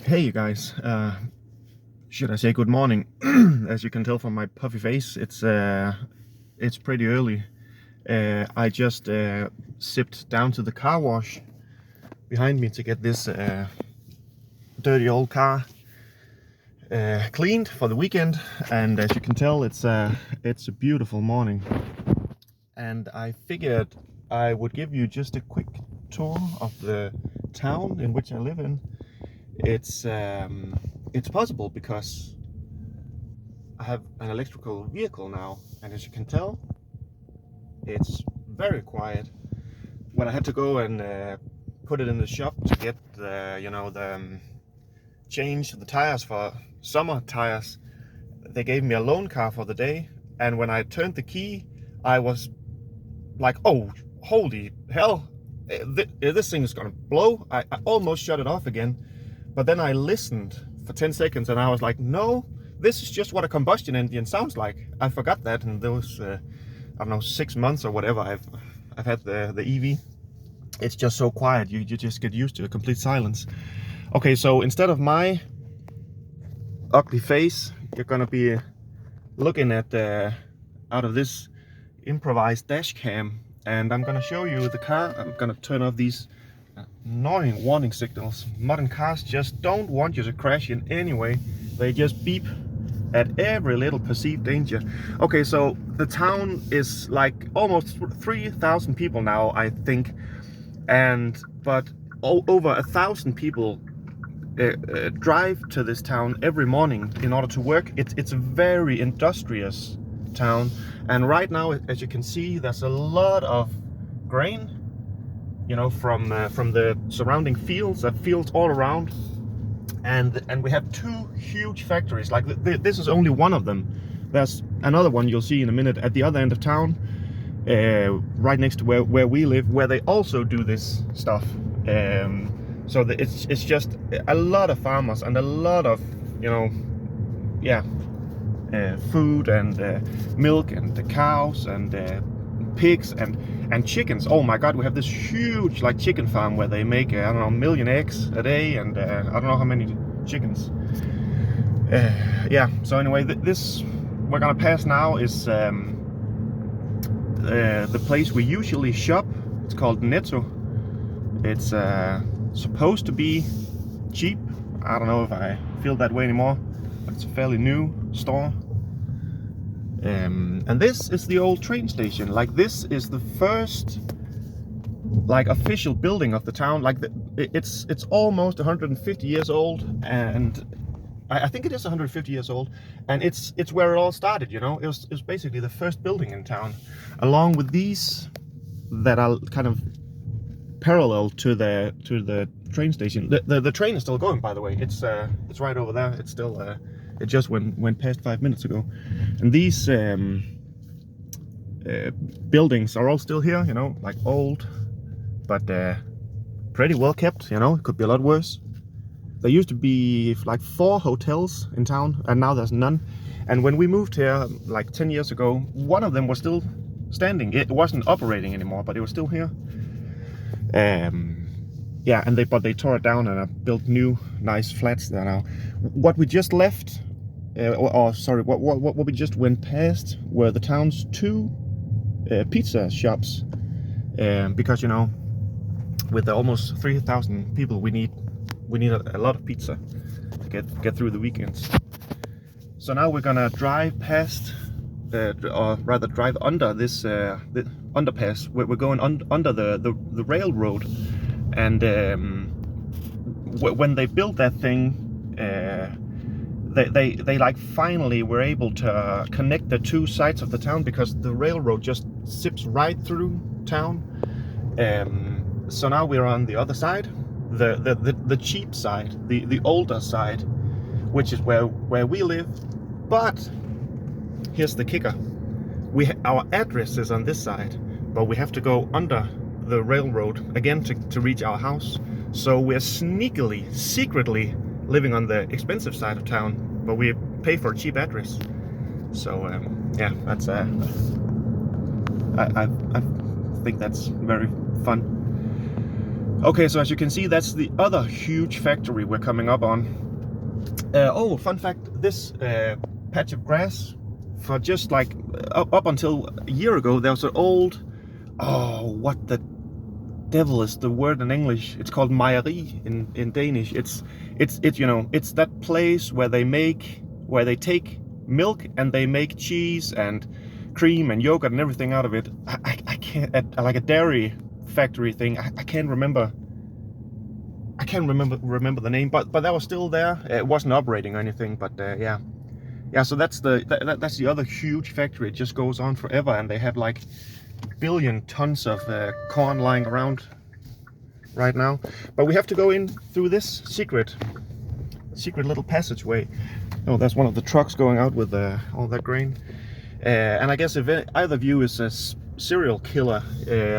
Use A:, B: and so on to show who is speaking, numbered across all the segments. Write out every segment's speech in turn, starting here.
A: Hey, you guys. Should I say good morning? As you can tell from my puffy face, it's pretty early. I just zipped down to the car wash behind me to get this dirty old car cleaned for the weekend, and as you can tell, it's a beautiful morning. And I figured I would give you just a quick tour of the town in which I live in. It's possible because I have an electrical vehicle now, and as you can tell, it's very quiet. When I had to go and put it in the shop to get the change the tires for summer tires, they gave me a loan car for the day, and when I turned the key, I was like, "Oh, holy hell! This thing is gonna blow!" I almost shut it off again, but then I listened for 10 seconds, and I was like, "No, this is just what a combustion engine sounds like." I forgot that in those I don't know, 6 months or whatever I've had the EV. It's just so quiet. You just get used to a complete silence. Okay, so instead of my ugly face, you're gonna be looking at out of this improvised dash cam, and I'm gonna show you the car. I'm gonna turn off these annoying warning signals. Modern cars just don't want you to crash in any way. They just beep at every little perceived danger. Okay, so the town is like almost 3,000 people now, I think, but over 1,000 people drive to this town every morning in order to work. It's a very industrious town, and right now, as you can see, there's a lot of grain, from the surrounding fields. There are fields all around, and we have two huge factories. Like this is only one of them. There's another one you'll see in a minute at the other end of town, right next to where we live, where they also do this stuff. So it's just a lot of farmers and a lot of food and milk and the cows and pigs and chickens. Oh my god, we have this huge chicken farm where they make I don't know, 1 million eggs a day, and I don't know how many chickens. So anyway, this we're gonna pass now is the place we usually shop. It's called Netto. It's supposed to be cheap. I don't know if I feel that way anymore, but it's a fairly new store. And this is the old train station. This is the first official building of the town. It's almost 150 years old, and I think it is 150 years old, and it's where it all started. It was basically the first building in town, along with these that are kind of parallel to the train station. The train is still going, by the way. It's right over there. It's still it just went past 5 minutes ago, and these buildings are all still here. Old, but pretty well kept. It could be a lot worse. There used to be 4 hotels in town, and now there's none. And when we moved here 10 years ago, one of them was still standing. It wasn't operating anymore, but it was still here. But they tore it down and built new nice flats there now. What we just left, what we just went past were the town's 2 pizza shops, because with the almost 3,000 people, we need a lot of pizza to get through the weekends. So now we're gonna drive past, or rather drive under this the underpass. We're going under the railroad, and when they built that thing, they finally were able to connect the 2 sides of the town, because the railroad just zips right through town. So now we're on the other side, the cheap side, the older side, which is where we live. But here's the kicker: our address is on this side, but we have to go under the railroad again to reach our house. So we're secretly living on the expensive side of town, but we pay for a cheap address. So that's I think that's very fun. Okay, so as you can see, that's the other huge factory we're coming up on. Oh, fun fact, this patch of grass, for just like up until a year ago, there was an old, oh, what the devil is the word in English? It's called mejeri in Danish. It's you know, it's that place where they take milk and they make cheese and cream and yogurt and everything out of it. I can't, like a dairy factory thing. I can't remember. I can't remember the name, but that was still there. It wasn't operating or anything, but yeah. So that's the other huge factory. It just goes on forever, and they have like billion tons of corn lying around right now. But we have to go in through this secret little passageway. Oh, that's one of the trucks going out with all that grain. And I guess if either of you is a serial killer,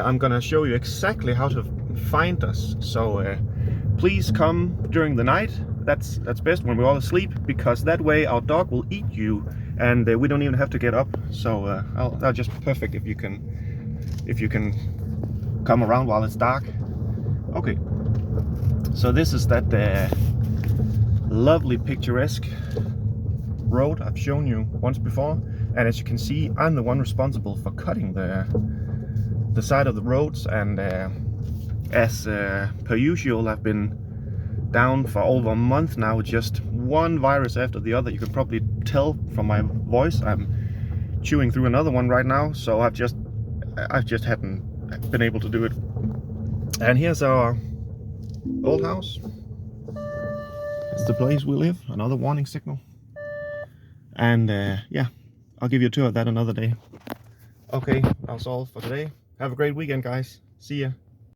A: I'm gonna show you exactly how to find us. So please come during the night. That's best when we're all asleep, because that way our dog will eat you, and we don't even have to get up. So I'll just perfect if you can come around while it's dark. Okay. So this is that lovely picturesque road I've shown you once before, and as you can see, I'm the one responsible for cutting the side of the roads, and as per usual, I've been down for over a month now, just one virus after the other. You can probably tell from my voice, I'm chewing through another one right now, so I've just hadn't been able to do it. And here's our old house. It's the place we live. Another warning signal. And yeah, I'll give you a tour of that another day. Okay, that's all for today. Have a great weekend, guys. See ya.